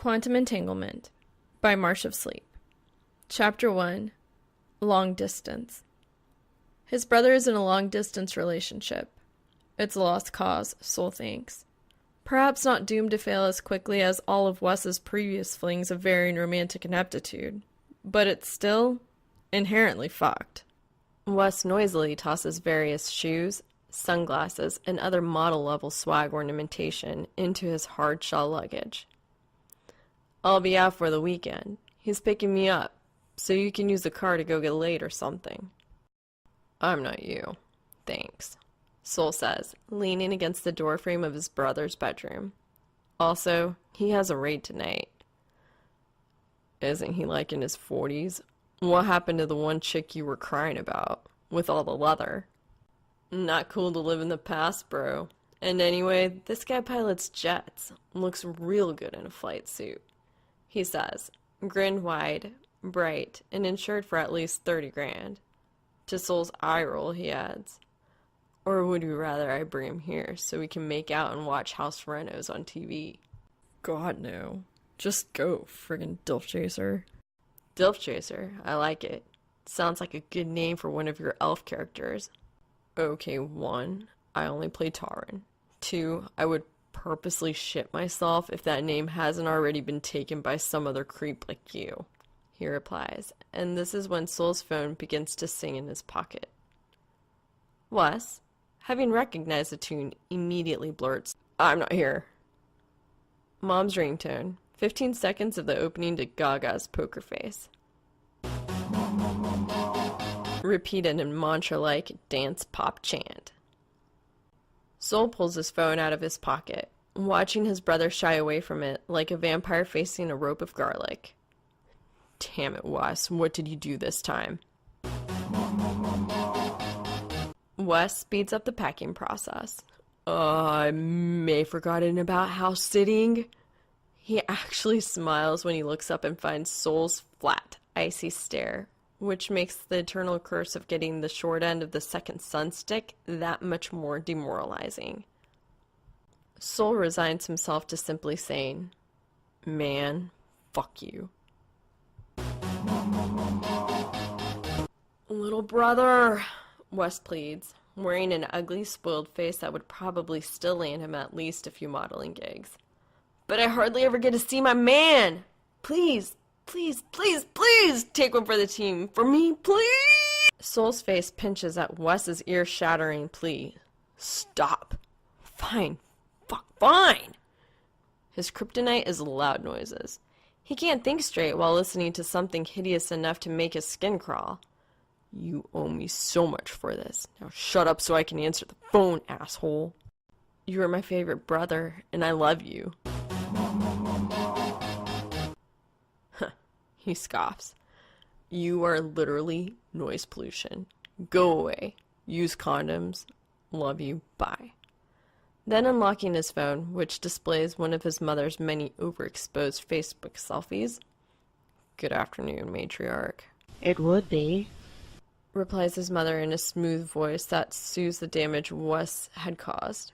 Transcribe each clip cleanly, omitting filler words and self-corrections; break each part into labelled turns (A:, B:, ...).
A: Quantum Entanglement by Marsh of Sleep. Chapter 1. Long Distance. His brother is in a long-distance relationship. It's a lost cause, Soul thinks. Perhaps not doomed to fail as quickly as all of Wes's previous flings of varying romantic ineptitude, but it's still inherently fucked. Wes noisily tosses various shoes, sunglasses, and other model-level swag ornamentation into his hard-shell luggage. I'll be out for the weekend. He's picking me up, so you can use the car to go get laid or something. I'm not you. Thanks, Soul says, leaning against the doorframe of his brother's bedroom. Also, he has a raid tonight. Isn't he like in his 40s? What happened to the one chick you were crying about, with all the leather? Not cool to live in the past, bro. And anyway, this guy pilots jets. Looks real good in a flight suit, he says, grin wide, bright, and insured for at least 30 grand. To Soul's eye roll, he adds, or would you rather I bring him here so we can make out and watch house renos on TV? God, no. Just go, friggin' Dilf Chaser. Dilf Chaser, I like it. Sounds like a good name for one of your elf characters. Okay, 1, I only play Tauren. 2, I would purposely shit myself if that name hasn't already been taken by some other creep like you, he replies, and this is when Soul's phone begins to sing in his pocket. Wes, having recognized the tune, immediately blurts, I'm not here. Mom's ringtone, 15 seconds of the opening to Gaga's Poker Face. Repeated in mantra-like dance pop chant. Soul pulls his phone out of his pocket, watching his brother shy away from it like a vampire facing a rope of garlic. Damn it, Wes, what did you do this time? Wes speeds up the packing process. I may have forgotten about house sitting. He actually smiles when he looks up and finds Soul's flat, icy stare, which makes the eternal curse of getting the short end of the second sun stick that much more demoralizing. Soul resigns himself to simply saying, man, fuck you. Little brother, Wes pleads, wearing an ugly, spoiled face that would probably still land him at least a few modeling gigs. But I hardly ever get to see my man. Please, please, please, please take one for the team. For me, please. Soul's face pinches at Wes's ear-shattering plea. Stop. Fine. Fuck, fine. His kryptonite is loud noises. He can't think straight while listening to something hideous enough to make his skin crawl. You owe me so much for this. Now shut up so I can answer the phone, asshole. You are my favorite brother, and I love you. He scoffs. You are literally noise pollution. Go away. Use condoms. Love you. Bye. Then unlocking his phone, which displays one of his mother's many overexposed Facebook selfies. Good afternoon, matriarch.
B: It would be,
A: replies his mother in a smooth voice that soothes the damage Wes had caused.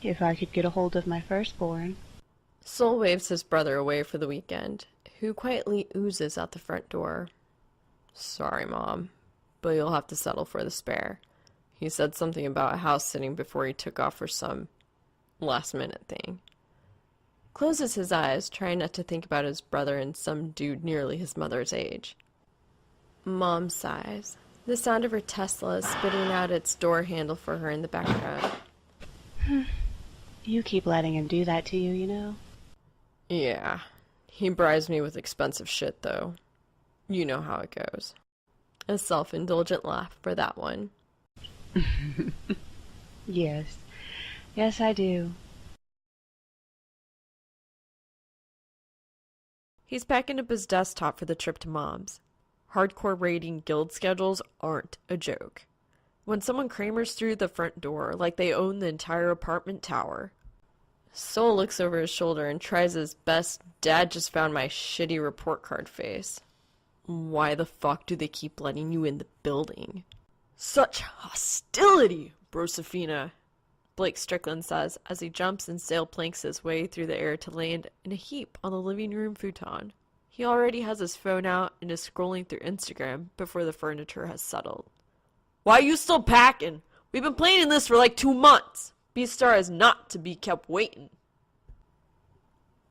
B: If I could get a hold of my firstborn.
A: Soul waves his brother away for the weekend, who quietly oozes out the front door. Sorry, Mom, but you'll have to settle for the spare. He said something about house sitting before he took off for some last-minute thing. Closes his eyes, trying not to think about his brother and some dude nearly his mother's age. Mom sighs, the sound of her Tesla spitting out its door handle for her in the background.
B: You keep letting him do that to you, you know?
A: Yeah. He bribes me with expensive shit, though. You know how it goes. A self-indulgent laugh for that one.
B: Yes. Yes, I do.
A: He's packing up his desktop for the trip to Mom's. Hardcore raiding guild schedules aren't a joke. When someone cramers through the front door like they own the entire apartment tower. Soul looks over his shoulder and tries his best Dad just found my shitty report card face. Why the fuck do they keep letting you in the building? Such hostility, Brosefina. Blake Strickland says as he jumps and sail planks his way through the air to land in a heap on the living room futon. He already has his phone out and is scrolling through Instagram before the furniture has settled. Why are you still packing? We've been planning this for like 2 months. Beastar is not to be kept waiting.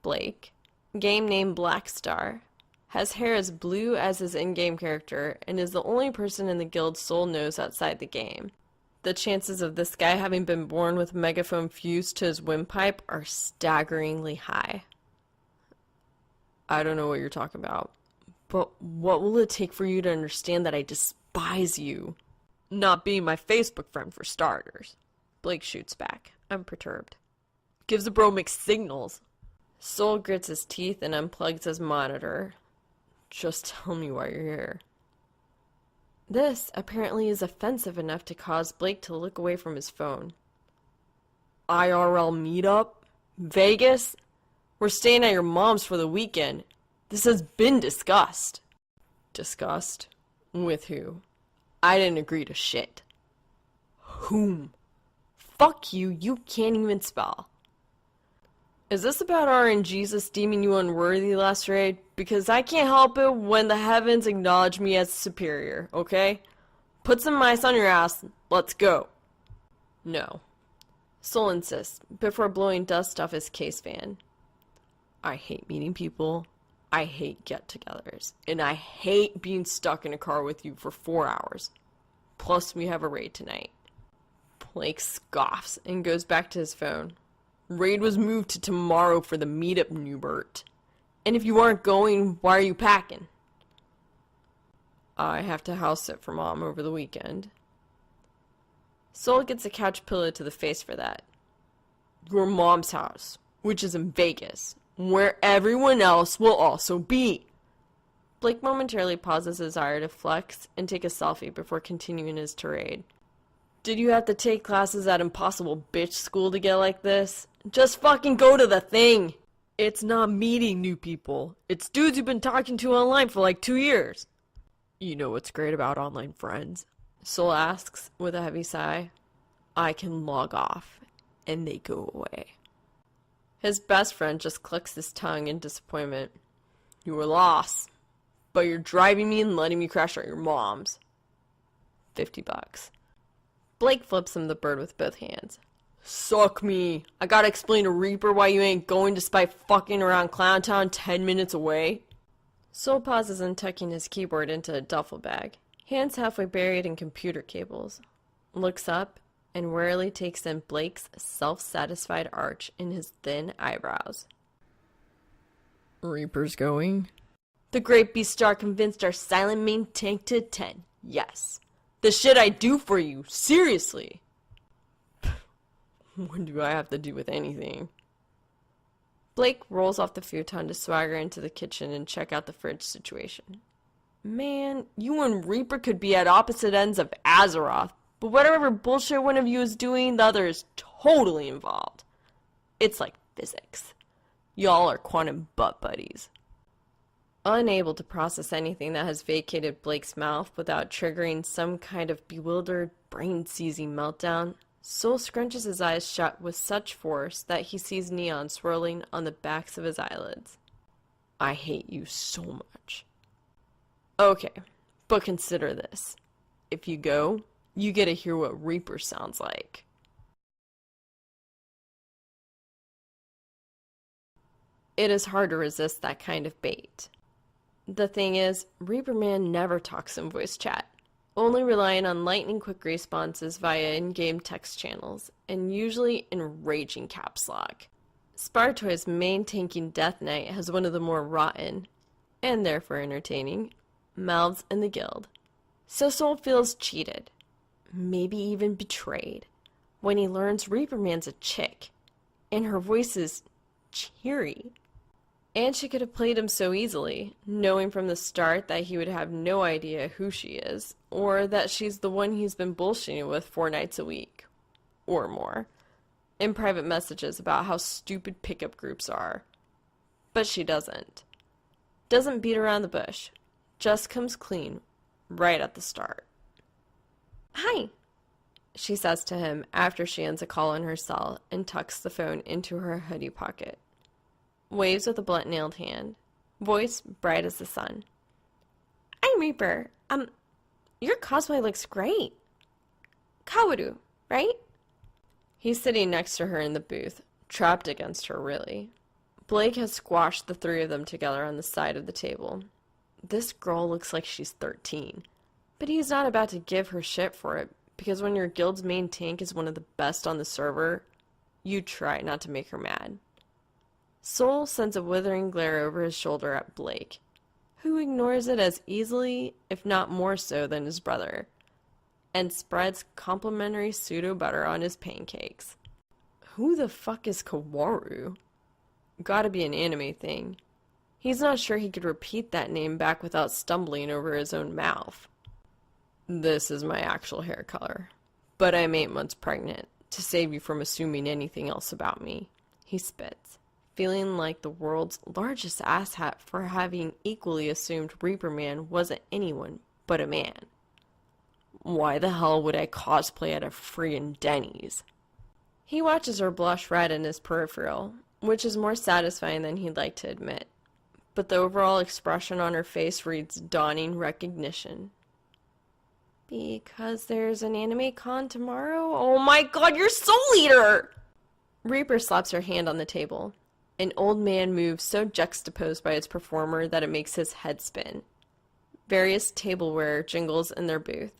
A: Blake, game name Blackstar, has hair as blue as his in-game character and is the only person in the guild Soul knows outside the game. The chances of this guy having been born with megaphone fused to his windpipe are staggeringly high. I don't know what you're talking about, but what will it take for you to understand that I despise you? Not being my Facebook friend for starters. Blake shoots back, unperturbed. Gives the bro mixed signals. Soul grits his teeth and unplugs his monitor. Just tell me why you're here. This apparently is offensive enough to cause Blake to look away from his phone. IRL meetup? Vegas? We're staying at your mom's for the weekend. This has been discussed. Discussed? With who? I didn't agree to shit. Whom? Fuck you, you can't even spell. Is this about RNGesus deeming you unworthy last raid? Because I can't help it when the heavens acknowledge me as superior, okay? Put some mice on your ass, let's go. No. Soul insists, before blowing dust off his case fan. I hate meeting people, I hate get-togethers, and I hate being stuck in a car with you for 4 hours. Plus we have a raid tonight. Blake scoffs and goes back to his phone. Raid was moved to tomorrow for the meetup, Newbert. And if you aren't going, why are you packing? I have to house sit for Mom over the weekend. Soul gets a couch pillow to the face for that. Your mom's house, which is in Vegas, where everyone else will also be. Blake momentarily pauses his desire to flex and take a selfie before continuing his tirade. Did you have to take classes at impossible bitch school to get like this? Just fucking go to the thing! It's not meeting new people. It's dudes you've been talking to online for like 2 years. You know what's great about online friends? Soul asks with a heavy sigh. I can log off, and they go away. His best friend just clicks his tongue in disappointment. You were lost, but you're driving me and letting me crash at your mom's. $50. Blake flips him the bird with both hands. Suck me. I gotta explain to Reaper why you ain't going despite fucking around Clowntown 10 minutes away. Soul pauses in tucking his keyboard into a duffel bag, hands halfway buried in computer cables. Looks up and warily takes in Blake's self-satisfied arch in his thin eyebrows. Reaper's going? The Great Beastar convinced our silent main tank to attend. Yes. The shit I do for you, seriously. What do I have to do with anything? Blake rolls off the futon to swagger into the kitchen and check out the fridge situation. Man, you and Reaper could be at opposite ends of Azeroth, but whatever bullshit one of you is doing, the other is totally involved. It's like physics. Y'all are quantum butt buddies. Unable to process anything that has vacated Blake's mouth without triggering some kind of bewildered, brain-seizing meltdown, Soul scrunches his eyes shut with such force that he sees neon swirling on the backs of his eyelids. I hate you so much. Okay, but consider this. If you go, you get to hear what Reaper sounds like. It is hard to resist that kind of bait. The thing is, ReaperMan never talks in voice chat, only relying on lightning-quick responses via in-game text channels, and usually in raging caps lock. Spartoy's main tanking Death Knight has one of the more rotten, and therefore entertaining, mouths in the guild. So Soul feels cheated, maybe even betrayed, when he learns ReaperMan's a chick, and her voice is cheery. And she could have played him so easily, knowing from the start that he would have no idea who she is, or that she's the one he's been bullshitting with 4 nights a week, or more, in private messages about how stupid pickup groups are. But she doesn't. Doesn't beat around the bush. Just comes clean, right at the start. Hi. she says to him after she ends a call in her cell and tucks the phone into her hoodie pocket. Waves with a blunt-nailed hand. Voice bright as the sun. I'm Reaper. Your cosplay looks great. Kaworu, right? He's sitting next to her in the booth, trapped against her, really. Blake has squashed the three of them together on the side of the table. This girl looks like she's 13, but he's not about to give her shit for it, because when your guild's main tank is one of the best on the server, you try not to make her mad. Soul sends a withering glare over his shoulder at Blake, who ignores it as easily, if not more so, than his brother, and spreads complimentary pseudo-butter on his pancakes. Who the fuck is Kaworu? Gotta be an anime thing. He's not sure he could repeat that name back without stumbling over his own mouth. This is my actual hair color, but I'm 8 months pregnant, to save you from assuming anything else about me. He spits, feeling like the world's largest asshat for having equally assumed ReaperMan wasn't anyone but a man. Why the hell would I cosplay at a friggin' Denny's? He watches her blush red in his peripheral, which is more satisfying than he'd like to admit, but the overall expression on her face reads dawning recognition. Because there's an anime con tomorrow? Oh my god, you're SoulEater! Reaper slaps her hand on the table. An old man move so juxtaposed by its performer that it makes his head spin. Various tableware jingles in their booth.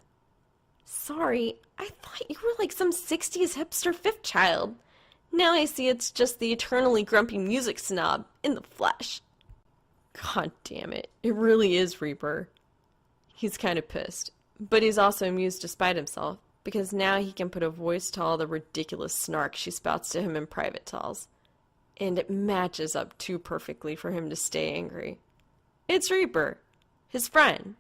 A: Sorry, I thought you were like some 60s hipster fifth child. Now I see it's just the eternally grumpy music snob in the flesh. God damn it, it really is Reaper. He's kind of pissed, but he's also amused despite himself, because now he can put a voice to all the ridiculous snark she spouts to him in private tells. And it matches up too perfectly for him to stay angry. It's Reaper, his friend.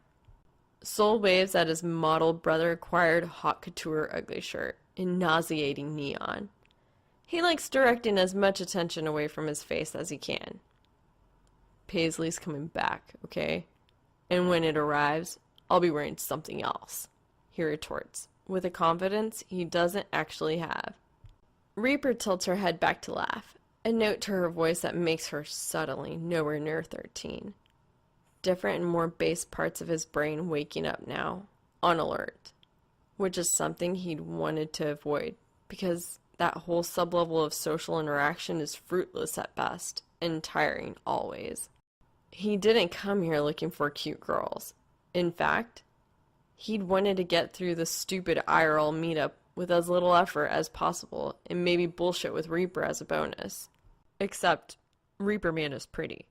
A: Soul waves at his model brother-acquired haute couture ugly shirt in nauseating neon. He likes directing as much attention away from his face as he can. Paisley's coming back, okay? And when it arrives, I'll be wearing something else, he retorts, with a confidence he doesn't actually have. Reaper tilts her head back to laugh, a note to her voice that makes her subtly nowhere near 13. Different and more base parts of his brain waking up now, on alert, which is something he'd wanted to avoid, because that whole sublevel of social interaction is fruitless at best, and tiring always. He didn't come here looking for cute girls. In fact, he'd wanted to get through the stupid IRL meetup with as little effort as possible, and maybe bullshit with Reaper as a bonus. Except, ReaperMan is pretty.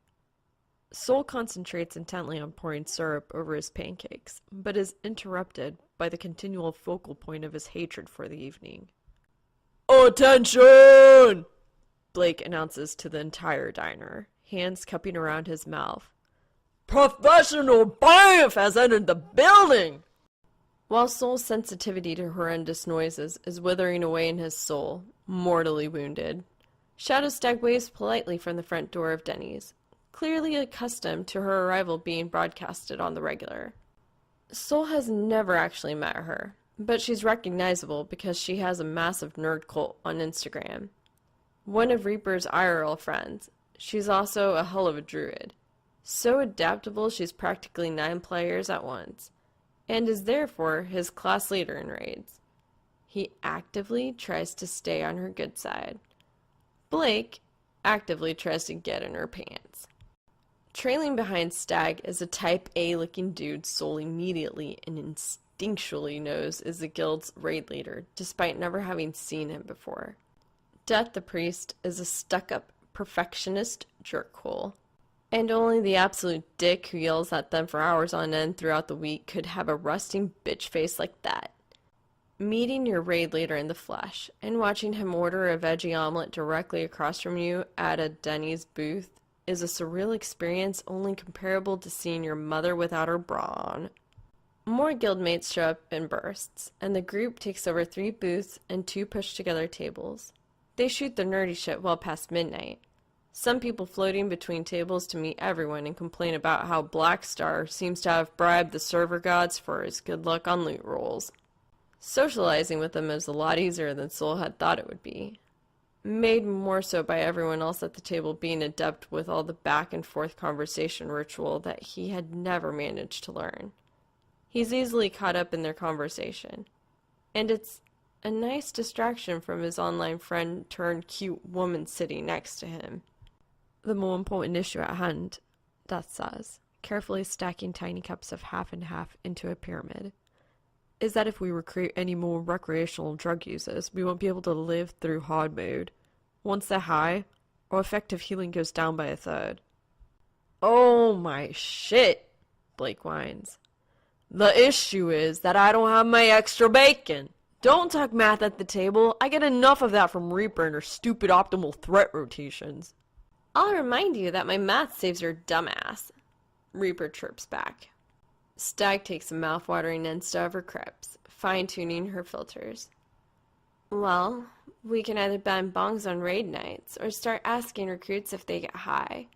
A: Soul concentrates intently on pouring syrup over his pancakes, but is interrupted by the continual focal point of his hatred for the evening. Attention! Blake announces to the entire diner, hands cupping around his mouth. Professional BAMF has entered the building! While Soul's sensitivity to horrendous noises is withering away in his soul, mortally wounded, Shadowstag waves politely from the front door of Denny's, clearly accustomed to her arrival being broadcasted on the regular. Soul has never actually met her, but she's recognizable because she has a massive nerd cult on Instagram. One of Reaper's IRL friends, she's also a hell of a druid. So adaptable she's practically 9 players at once, and is therefore his class leader in raids. He actively tries to stay on her good side. Blake actively tries to get in her pants. Trailing behind Stag is a type A looking dude Soul immediately and instinctually knows is the guild's raid leader, despite never having seen him before. Death the Priest is a stuck-up perfectionist jerkhole, and only the absolute dick who yells at them for hours on end throughout the week could have a rusting bitch face like that. Meeting your raid leader in the flesh and watching him order a veggie omelet directly across from you at a Denny's booth is a surreal experience only comparable to seeing your mother without her bra on. More guildmates show up in bursts, and the group takes over 3 booths and 2 pushed-together tables. They shoot their nerdy shit well past midnight. Some people floating between tables to meet everyone and complain about how Blackstar seems to have bribed the server gods for his good luck on loot rolls. Socializing with them is a lot easier than Soul had thought it would be. Made more so by everyone else at the table being adept with all the back and forth conversation ritual that he had never managed to learn. He's easily caught up in their conversation, and it's a nice distraction from his online friend turned cute woman sitting next to him. The more important issue at hand, Death says, carefully stacking tiny cups of half and half into a pyramid, is that if we recruit any more recreational drug users, we won't be able to live through hard mode. Once they're high, our effective healing goes down by a third. Oh my shit, Blake whines. The issue is that I don't have my extra bacon. Don't talk math at the table. I get enough of that from Reaper and her stupid optimal threat rotations. I'll remind you that my math saves your dumbass, Reaper chirps back. Stag takes a mouth-watering insta of her crepes, fine-tuning her filters. Well, we can either ban bongs on raid nights or start asking recruits if they get high.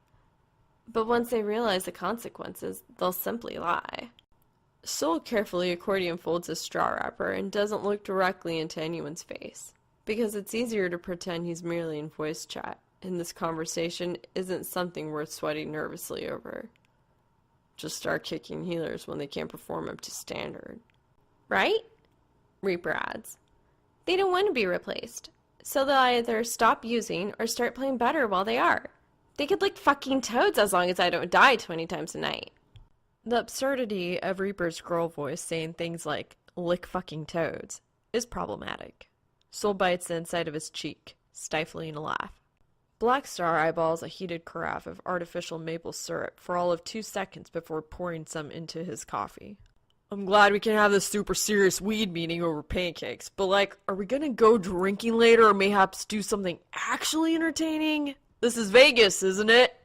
A: But once they realize the consequences, they'll simply lie. Soul carefully accordion folds his straw wrapper and doesn't look directly into anyone's face, because it's easier to pretend he's merely in voice chat, and this conversation isn't something worth sweating nervously over. Just start kicking healers when they can't perform up to standard. Right? Reaper adds. They don't want to be replaced, so they'll either stop using or start playing better while they are. They could lick fucking toads as long as I don't die 20 times a night. The absurdity of Reaper's girl voice saying things like, lick fucking toads, is problematic. Soul bites the inside of his cheek, stifling a laugh. Blackstar eyeballs a heated carafe of artificial maple syrup for all of 2 seconds before pouring some into his coffee. I'm glad we can have this super serious weed meeting over pancakes, but are we gonna go drinking later or mayhaps do something actually entertaining? This is Vegas, isn't it?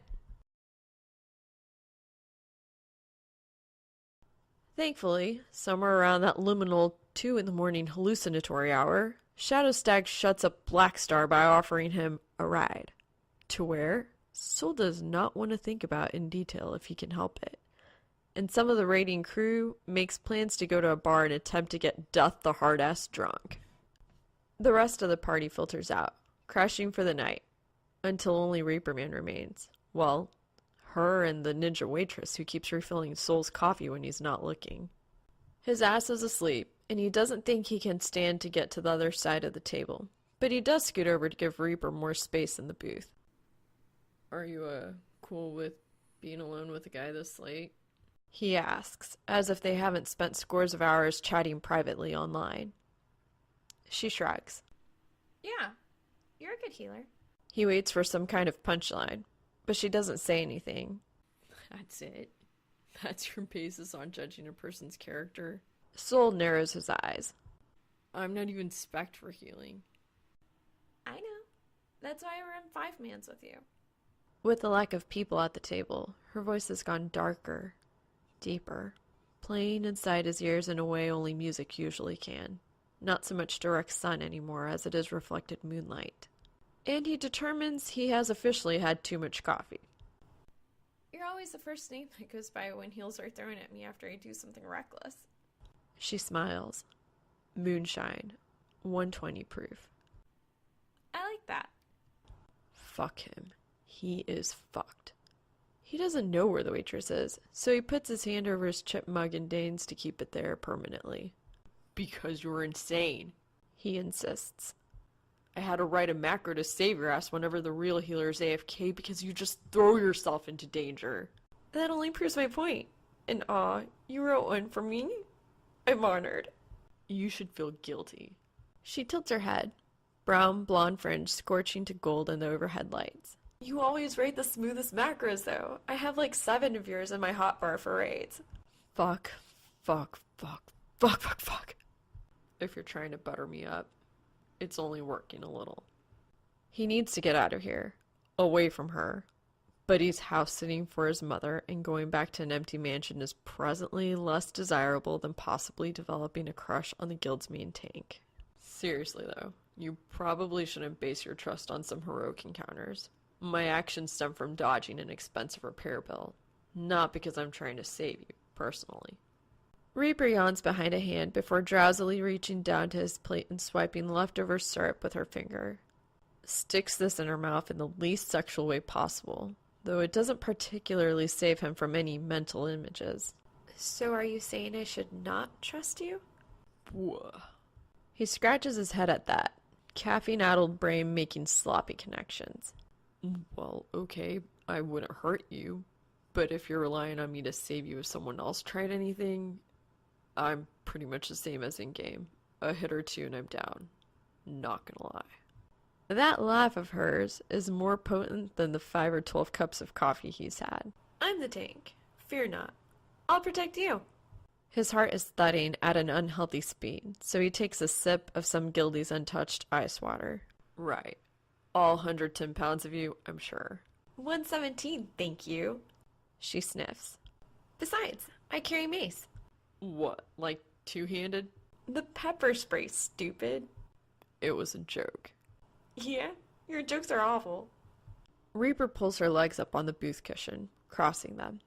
A: Thankfully, somewhere around that liminal 2 in the morning hallucinatory hour, Shadow Stag shuts up Blackstar by offering him a ride. To where? Soul does not want to think about in detail if he can help it. And some of the raiding crew makes plans to go to a bar and attempt to get Duth the hard-ass drunk. The rest of the party filters out, crashing for the night, until only ReaperMan remains. Well, her and the ninja waitress who keeps refilling Soul's coffee when he's not looking. His ass is asleep, and he doesn't think he can stand to get to the other side of the table, but he does scoot over to give Reaper more space in the booth. Are you, cool with being alone with a guy this late? He asks, as if they haven't spent scores of hours chatting privately online. She shrugs. Yeah, you're a good healer. He waits for some kind of punchline, but she doesn't say anything. That's it. That's your basis on judging a person's character. Soul narrows his eyes. I'm not even spec'd for healing. I know. That's why I run 5-mans with you. With the lack of people at the table, her voice has gone darker, deeper, playing inside his ears in a way only music usually can. Not so much direct sun anymore as it is reflected moonlight. And he determines he has officially had too much coffee. You're always the first name that goes by when heels are thrown at me after I do something reckless. She smiles. Moonshine. 120 proof. I like that. Fuck him. He is fucked. He doesn't know where the waitress is, so he puts his hand over his chip mug and deigns to keep it there permanently. Because you're insane, he insists. I had to write a macro to save your ass whenever the real healer is AFK because you just throw yourself into danger. That only proves my point. And you wrote one for me? I'm honored. You should feel guilty. She tilts her head, brown blonde fringe scorching to gold in the overhead lights. You always rate the smoothest macros, though. I have 7 of yours in my hotbar for raids. Fuck. If you're trying to butter me up, it's only working a little. He needs to get out of here, away from her. But he's house-sitting for his mother, and going back to an empty mansion is presently less desirable than possibly developing a crush on the guild's main tank. Seriously, though, you probably shouldn't base your trust on some heroic encounters. My actions stem from dodging an expensive repair bill, not because I'm trying to save you, personally. Reaper yawns behind a hand before drowsily reaching down to his plate and swiping leftover syrup with her finger. Sticks this in her mouth in the least sexual way possible, though it doesn't particularly save him from any mental images. So are you saying I should not trust you? Whoa. He scratches his head at that, caffeine-addled brain making sloppy connections. Well, okay, I wouldn't hurt you, but if you're relying on me to save you if someone else tried anything, I'm pretty much the same as in-game. A hit or two and I'm down. Not gonna lie. That laugh of hers is more potent than the 5 or 12 cups of coffee he's had. I'm the tank. Fear not. I'll protect you. His heart is thudding at an unhealthy speed, so he takes a sip of some Gildy's untouched ice water. Right. All 110 pounds of you, I'm sure. 117, thank you. She sniffs. Besides, I carry mace. What, like two-handed? The pepper spray, stupid. It was a joke. Yeah, your jokes are awful. Reaper pulls her legs up on the booth cushion, crossing them.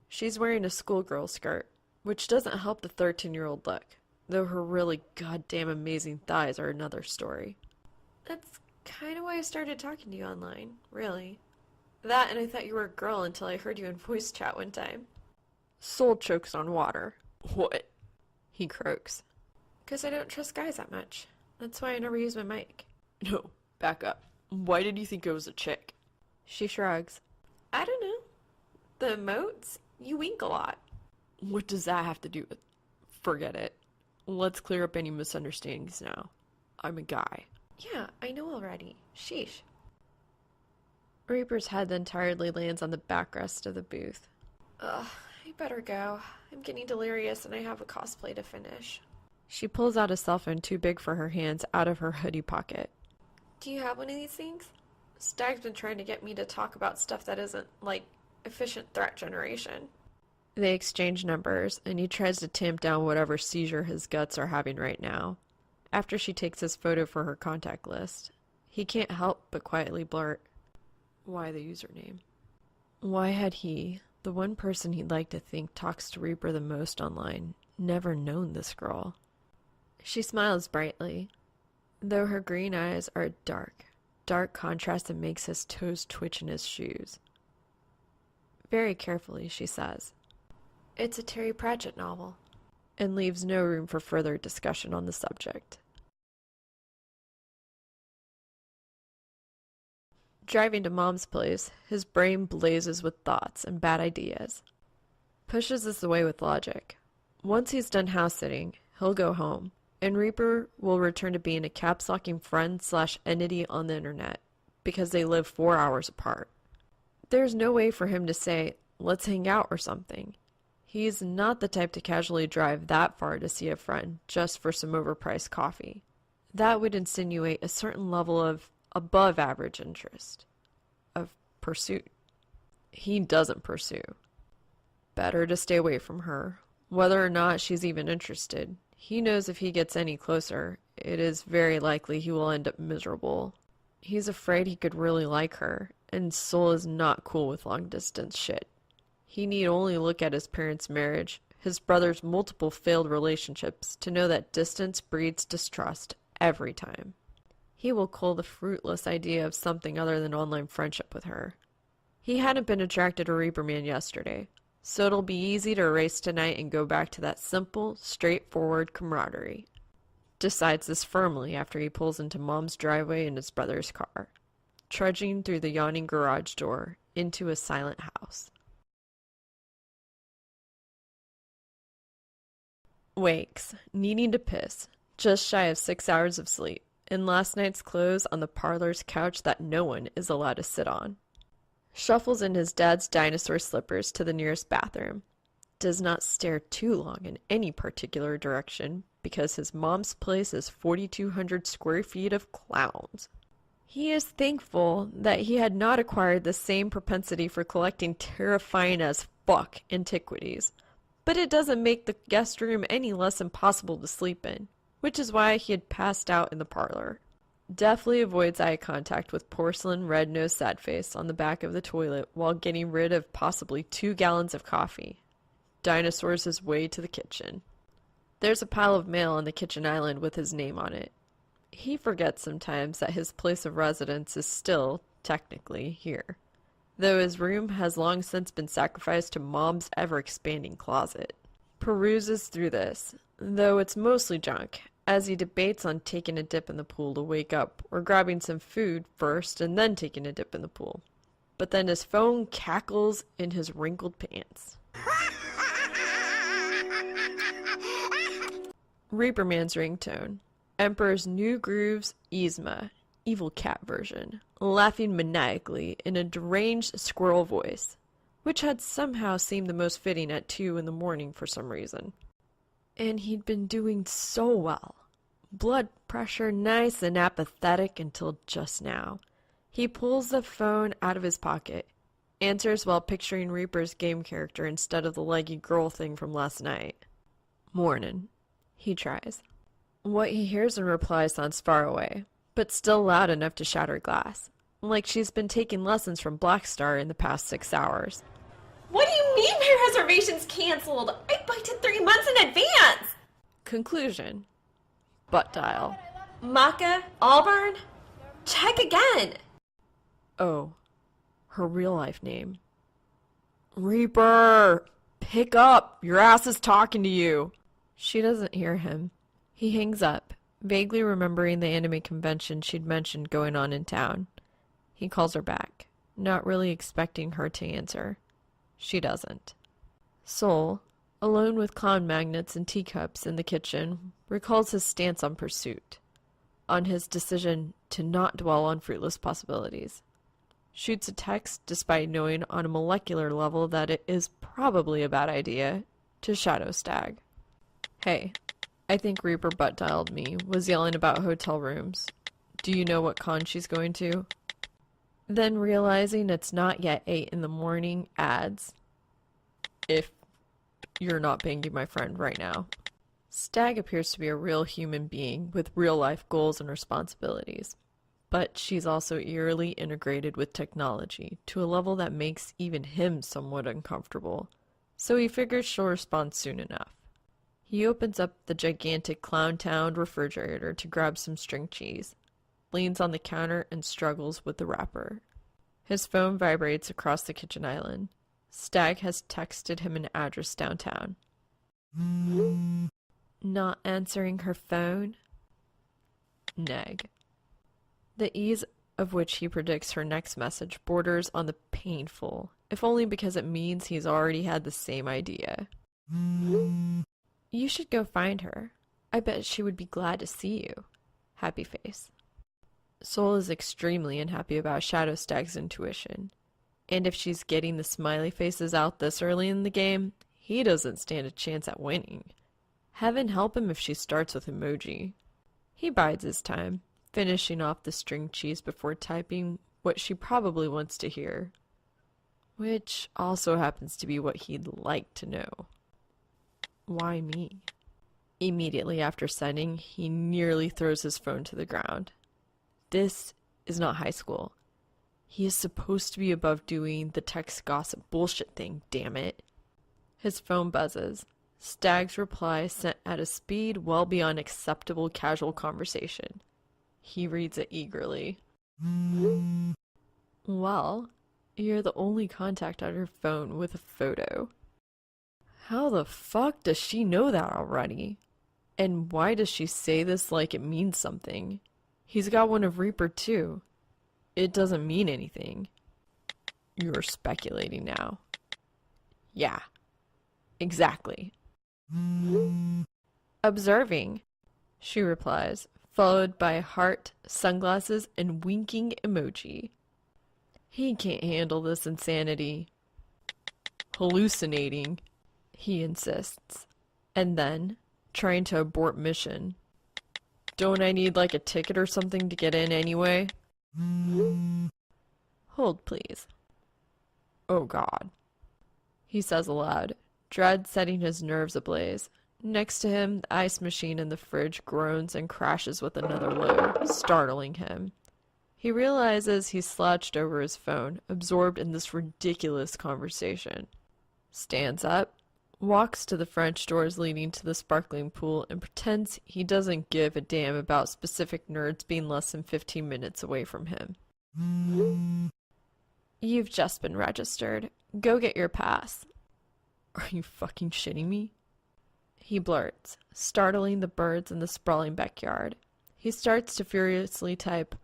A: She's wearing a schoolgirl skirt, which doesn't help the 13-year-old look, though her really goddamn amazing thighs are another story. That's kind of why I started talking to you online, really. That and I thought you were a girl until I heard you in voice chat one time. Soul chokes on water. What? He croaks. 'Cause I don't trust guys that much. That's why I never use my mic. No, back up. Why did you think I was a chick? She shrugs. I don't know. The emotes? You wink a lot. What does that have to do with? Forget it. Let's clear up any misunderstandings now. I'm a guy. Yeah, I know already. Sheesh. Reaper's head then tiredly lands on the backrest of the booth. Ugh, I better go. I'm getting delirious and I have a cosplay to finish. She pulls out a cell phone too big for her hands out of her hoodie pocket. Do you have one of these things? Stag's been trying to get me to talk about stuff that isn't, like, efficient threat generation. They exchange numbers, and he tries to tamp down whatever seizure his guts are having right now. After she takes his photo for her contact list, he can't help but quietly blurt, "Why the username?" Why had he, the one person he'd like to think talks to Reaper the most online, never known this girl? She smiles brightly, though her green eyes are a dark contrast that makes his toes twitch in his shoes. Very carefully, she says, "It's a Terry Pratchett novel," and leaves no room for further discussion on the subject. Driving to Mom's place, his brain blazes with thoughts and bad ideas. Pushes this away with logic. Once he's done house-sitting, he'll go home, and Reaper will return to being a caps-locking friend/entity on the internet, because they live 4 hours apart. There's no way for him to say, "Let's hang out" or something. He's not the type to casually drive that far to see a friend just for some overpriced coffee. That would insinuate a certain level of above-average interest, of pursuit. He doesn't pursue. Better to stay away from her, whether or not she's even interested. He knows if he gets any closer, it is very likely he will end up miserable. He's afraid he could really like her, and Soul is not cool with long-distance shit. He need only look at his parents' marriage, his brother's multiple failed relationships, to know that distance breeds distrust every time. He will cull the fruitless idea of something other than online friendship with her. He hadn't been attracted to ReaperMan yesterday, so it'll be easy to erase tonight and go back to that simple, straightforward camaraderie. Decides this firmly after he pulls into Mom's driveway in his brother's car, trudging through the yawning garage door into a silent house. Wakes, needing to piss, just shy of 6 hours of sleep, in last night's clothes on the parlor's couch that no one is allowed to sit on. Shuffles in his dad's dinosaur slippers to the nearest bathroom. Does not stare too long in any particular direction because his mom's place is 4,200 square feet of clowns. He is thankful that he had not acquired the same propensity for collecting terrifying as fuck antiquities, but it doesn't make the guest room any less impossible to sleep in, which is why he had passed out in the parlor. Deftly avoids eye contact with porcelain red-nosed sadface on the back of the toilet while getting rid of possibly 2 gallons of coffee. dinosaurs his way to the kitchen. There's a pile of mail on the kitchen island with his name on it. He forgets sometimes that his place of residence is still, technically, here, though his room has long since been sacrificed to Mom's ever-expanding closet. Peruses through this, though it's mostly junk, as he debates on taking a dip in the pool to wake up, or grabbing some food first and then taking a dip in the pool. But then his phone cackles in his wrinkled pants. ReaperMan's ringtone. Emperor's New Groove's Yzma, evil cat version, laughing maniacally in a deranged squirrel voice, which had somehow seemed the most fitting at 2 in the morning for some reason. And he'd been doing so well. Blood pressure nice and apathetic until just now. He pulls the phone out of his pocket, answers while picturing Reaper's game character instead of the leggy girl thing from last night. Mornin'. He tries. What he hears in reply sounds far away, but still loud enough to shatter glass, like she's been taking lessons from Blackstar in the past 6 hours.
C: What do you mean my reservation's canceled? I booked it 3 months in advance!
A: Conclusion. Butt dial.
C: Maka? Auburn? Check again!
A: Oh, her real life name. Reaper! Pick up! Your ass is talking to you! She doesn't hear him. He hangs up, vaguely remembering the anime convention she'd mentioned going on in town. He calls her back, not really expecting her to answer. She doesn't. Soul, alone with clown magnets and teacups in the kitchen, recalls his stance on pursuit, on his decision to not dwell on fruitless possibilities. Shoots a text despite knowing on a molecular level that it is probably a bad idea, to Shadow Stag. Hey, I think Reaper butt dialed me, was yelling about hotel rooms. Do you know what con she's going to? Then realizing it's not yet 8 in the morning, adds, if you're not banging my friend right now. Stag appears to be a real human being with real-life goals and responsibilities, but she's also eerily integrated with technology to a level that makes even him somewhat uncomfortable, so he figures she'll respond soon enough. He opens up the gigantic Clowntown refrigerator to grab some string cheese, leans on the counter and struggles with the wrapper. His phone vibrates across the kitchen island. Stag has texted him an address downtown. Not answering her phone? Neg. The ease of which he predicts her next message borders on the painful, if only because it means he's already had the same idea. You should go find her. I bet she would be glad to see you. Happy face. Soul is extremely unhappy about Shadow Stag's intuition, and if she's getting the smiley faces out this early in the game, he doesn't stand a chance at winning. Heaven help him if she starts with emoji. He bides his time, finishing off the string cheese before typing what she probably wants to hear, which also happens to be what he'd like to know. Why me? Immediately after sending, he nearly throws his phone to the ground. This is not high school. He is supposed to be above doing the text gossip bullshit thing, damn it. His phone buzzes. Stag's reply sent at a speed well beyond acceptable casual conversation. He reads it eagerly. Well, you're the only contact on her phone with a photo. How the fuck does she know that already? And why does she say this like it means something? He's got one of Reaper too. It doesn't mean anything. You're speculating now. Yeah, exactly. Observing, she replies, followed by heart, sunglasses, and winking emoji. He can't handle this insanity. Hallucinating, he insists, and then, trying to abort mission. Don't I need like a ticket or something to get in anyway? Hold, please. Oh God, he says aloud, dread setting his nerves ablaze. Next to him, the ice machine in the fridge groans and crashes with another load, startling him. He realizes he's slouched over his phone, absorbed in this ridiculous conversation. Stands up, walks to the French doors leading to the sparkling pool, and pretends he doesn't give a damn about specific nerds being less than 15 minutes away from him. You've just been registered. Go get your pass. Are you fucking shitting me? He blurts, startling the birds in the sprawling backyard. He starts to furiously type,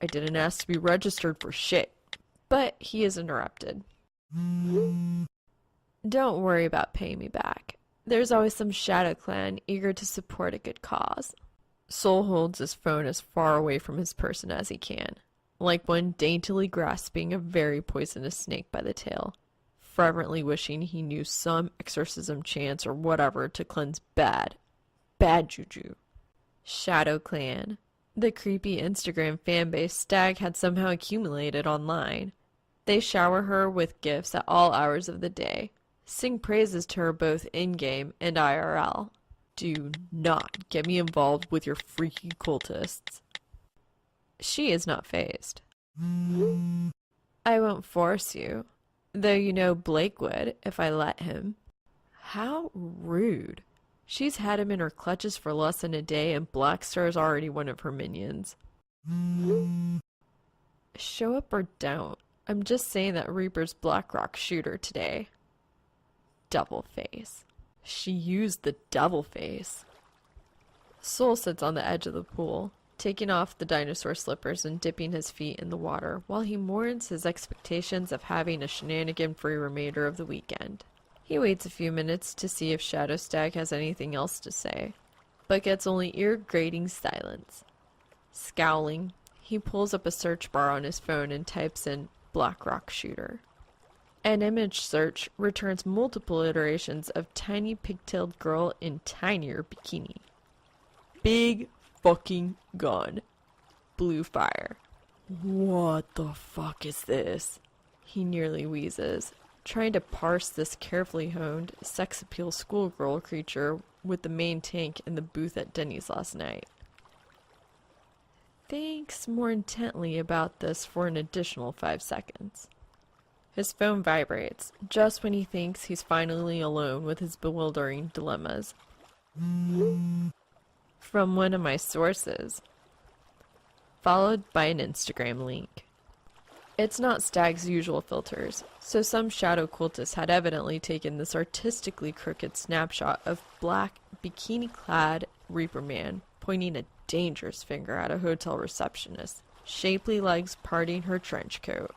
A: I didn't ask to be registered for shit. But he is interrupted. Don't worry about paying me back. There's always some shadow clan eager to support a good cause. Soul holds his phone as far away from his person as he can, like one daintily grasping a very poisonous snake by the tail, fervently wishing he knew some exorcism chants or whatever to cleanse bad juju. Shadow Clan. The creepy Instagram fanbase Stag had somehow accumulated online. They shower her with gifts at all hours of the day, sing praises to her both in-game and IRL. Do not get me involved with your freaky cultists. She is not fazed. I won't force you, though you know Blake would if I let him. How rude. She's had him in her clutches for less than a day, and Blackstar's already one of her minions. Show up or don't. I'm just saying that Reaper's Blackrock shooter today. Devil face. She used the devil face. Soul sits on the edge of the pool, taking off the dinosaur slippers and dipping his feet in the water while he mourns his expectations of having a shenanigan-free remainder of the weekend. He waits a few minutes to see if Shadow Stag has anything else to say, but gets only ear-grating silence. Scowling, he pulls up a search bar on his phone and types in Blackrock Shooter. An image search returns multiple iterations of tiny pigtailed girl in tinier bikini. Big fucking gun. Blue fire. What the fuck is this? He nearly wheezes, trying to parse this carefully honed, sex appeal schoolgirl creature with the main tank in the booth at Denny's last night. Thinks more intently about this for an additional 5 seconds. His phone vibrates, just when he thinks he's finally alone with his bewildering dilemmas. From one of my sources. Followed by an Instagram link. It's not Stag's usual filters, so some shadow cultist had evidently taken this artistically crooked snapshot of black, bikini-clad ReaperMan pointing a dangerous finger at a hotel receptionist, shapely legs parting her trench coat.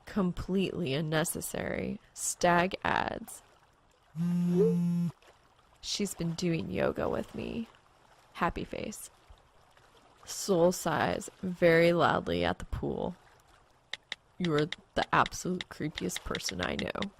A: Completely unnecessary. Stag adds. She's been doing yoga with me. Happy face. Soul sighs very loudly at the pool. You are the absolute creepiest person I know.